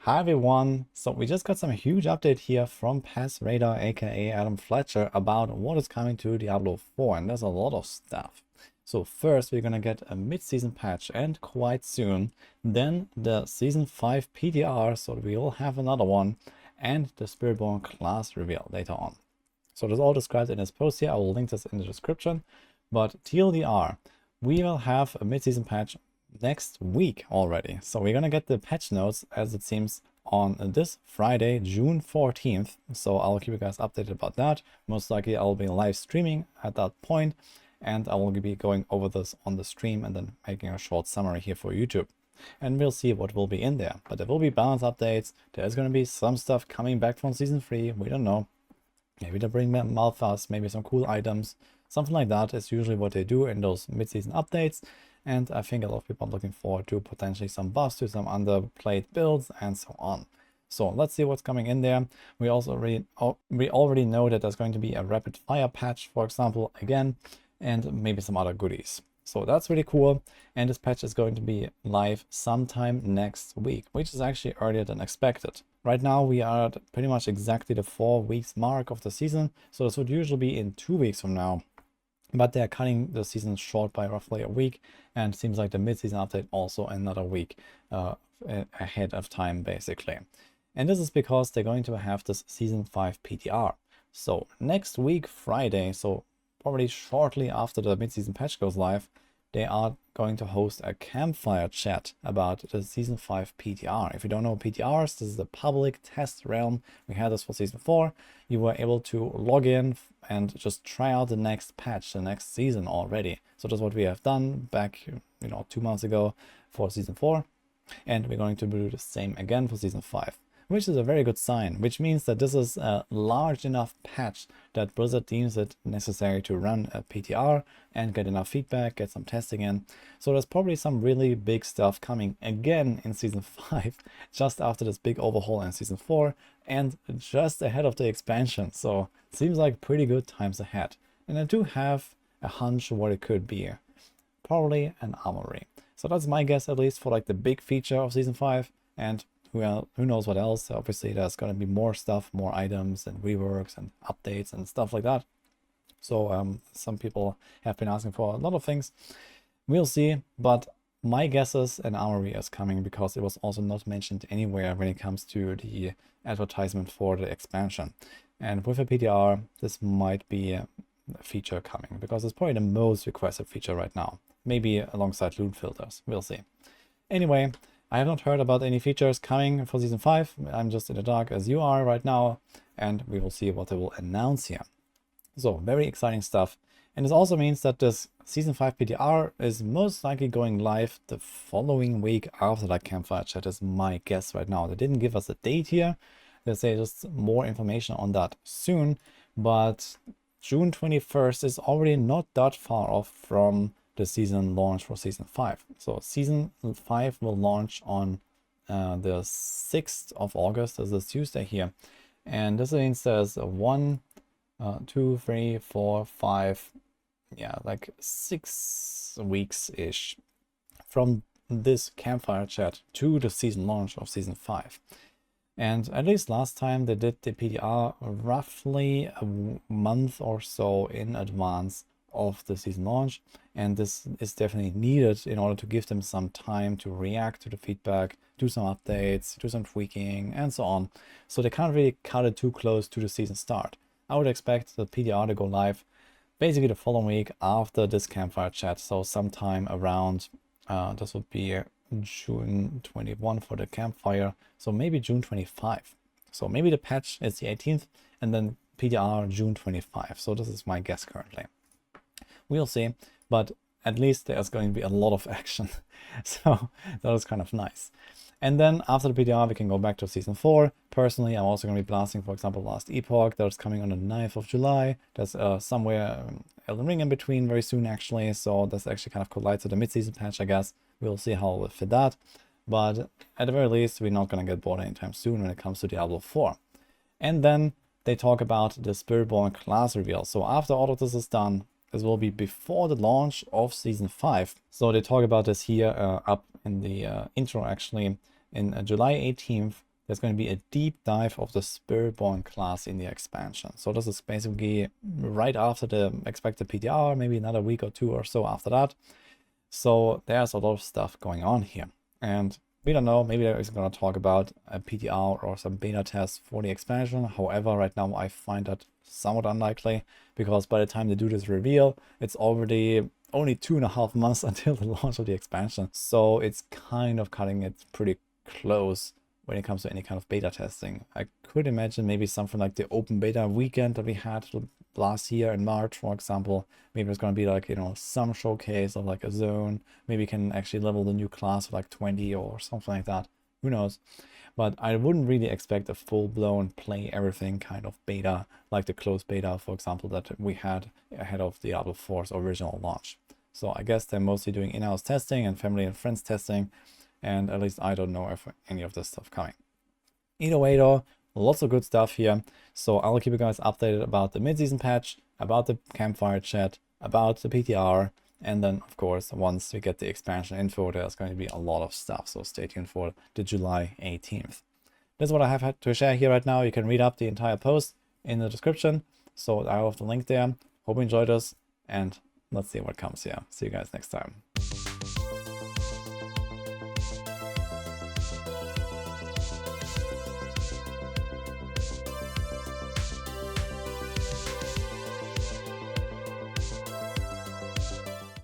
Hi everyone, so we just got some huge update here from Pass Radar aka Adam Fletcher about what is coming to Diablo 4, and there's a lot of stuff. So first we're gonna get a mid-season patch and quite soon, then the Season 5 PTR, so we will have another one, and the Spiritborn class reveal later on. So that's all described in this post here. I will link this in the description, but TLDR, we will have a mid-season patch next week already. So we're gonna get the patch notes, as it seems, on this Friday, June 14th. So I'll keep you guys updated about that. Most likely I'll be live streaming at that point, and I will be going over this on the stream and then making a short summary here for YouTube. And we'll see what will be in there. But there will be balance updates. There's gonna be some stuff coming back from Season 3. We don't know. Maybe they bring Malphas, maybe some cool items. Something like that is usually what they do in those mid-season updates. And I think a lot of people are looking forward to potentially some buffs to some underplayed builds and so on. So let's see what's coming in there. We already know that there's going to be a rapid fire patch, for example, again, and maybe some other goodies. So that's really cool. And this patch is going to be live sometime next week, which is actually earlier than expected. Right now we are at pretty much exactly the 4 weeks mark of the season. So this would usually be in 2 weeks from now. But they're cutting the season short by roughly a week, and it seems like the mid-season update also another week ahead of time, basically. And this is because they're going to have this Season 5 PTR. So next week, Friday, so probably shortly after the mid-season patch goes live, they are going to host a campfire chat about the Season 5 PTR. If you don't know PTRs, this is the public test realm. We had this for Season 4. You were able to log in and just try out the next patch, the next season already. So that's what we have done back, 2 months ago for Season 4. And we're going to do the same again for Season 5. Which is a very good sign, which means that this is a large enough patch that Blizzard deems it necessary to run a PTR and get enough feedback, get some testing in. So there's probably some really big stuff coming again in Season 5, just after this big overhaul in Season 4, and just ahead of the expansion. So it seems like pretty good times ahead. And I do have a hunch what it could be. Probably an armory. So that's my guess, at least, for like the big feature of Season 5. And well, who knows what else. Obviously there's going to be more stuff, more items and reworks and updates and stuff like that. So some people have been asking for a lot of things. We'll see, but my guess is an armory is coming, because it was also not mentioned anywhere when it comes to the advertisement for the expansion. And with a PTR, this might be a feature coming, because it's probably the most requested feature right now. Maybe alongside loot filters, we'll see. Anyway, I have not heard about any features coming for Season 5. I'm just in the dark as you are right now, and we will see what they will announce here. So, very exciting stuff. And this also means that this Season 5 PTR is most likely going live the following week after that campfire chat, is my guess right now. They didn't give us a date here. They say just more information on that soon, but June 21st is already not that far off from the season launch for Season 5. So Season 5 will launch on the 6th of August, as this Tuesday here. And this means there's 1, 2, 3, 4, 5, yeah, like 6 weeks-ish from this campfire chat to the season launch of Season 5. And at least last time they did the PTR roughly a month or so in advance of the season launch, and this is definitely needed in order to give them some time to react to the feedback, do some updates, do some tweaking, and so on. So they can't really cut it too close to the season start. I would expect the PTR to go live basically the following week after this campfire chat, so sometime around this would be June 21 for the campfire, so maybe June 25. So maybe the patch is the 18th and then PTR June 25. So this is my guess currently. We'll see, but at least there's going to be a lot of action. So that was kind of nice. And then after the PTR, we can go back to Season 4. Personally, I'm also going to be blasting, for example, last Epoch. That's coming on the 9th of July. There's somewhere Elden Ring in between very soon, actually. So that's actually kind of collides with the mid-season patch, I guess. We'll see how we'll fit that. But at the very least, we're not going to get bored anytime soon when it comes to Diablo 4. And then they talk about the Spiritborn class reveal. So after all of this is done, this will be before the launch of Season 5. So they talk about this here up in the intro, actually. In July 18th, there's going to be a deep dive of the Spiritborn class in the expansion. So this is basically right after the expected PTR, maybe another week or 2 or so after that. So there's a lot of stuff going on here. And we don't know, maybe there is going to talk about a PTR or some beta tests for the expansion. However, right now I find that somewhat unlikely, because by the time they do this reveal, it's already only 2.5 months until the launch of the expansion. So it's kind of cutting it pretty close when it comes to any kind of beta testing. I could imagine maybe something like the open beta weekend that we had last year in March, for example. Maybe it's going to be like, you know, some showcase of like a zone. Maybe you can actually level the new class of like 20 or something like that. Who knows? But I wouldn't really expect a full-blown play everything kind of beta, like the closed beta, for example, that we had ahead of Diablo 4's original launch. So I guess they're mostly doing in-house testing and family and friends testing, and at least I don't know if any of this stuff coming. Either way though, lots of good stuff here. So I'll keep you guys updated about the mid-season patch, about the campfire chat, about the PTR, and then of course once we get the expansion info, there's going to be a lot of stuff. So stay tuned for the July 18th. That's what I have had to share here right now. You can read up the entire post in the description. So I have the link there. Hope you enjoyed this, and let's see what comes here. See you guys next time.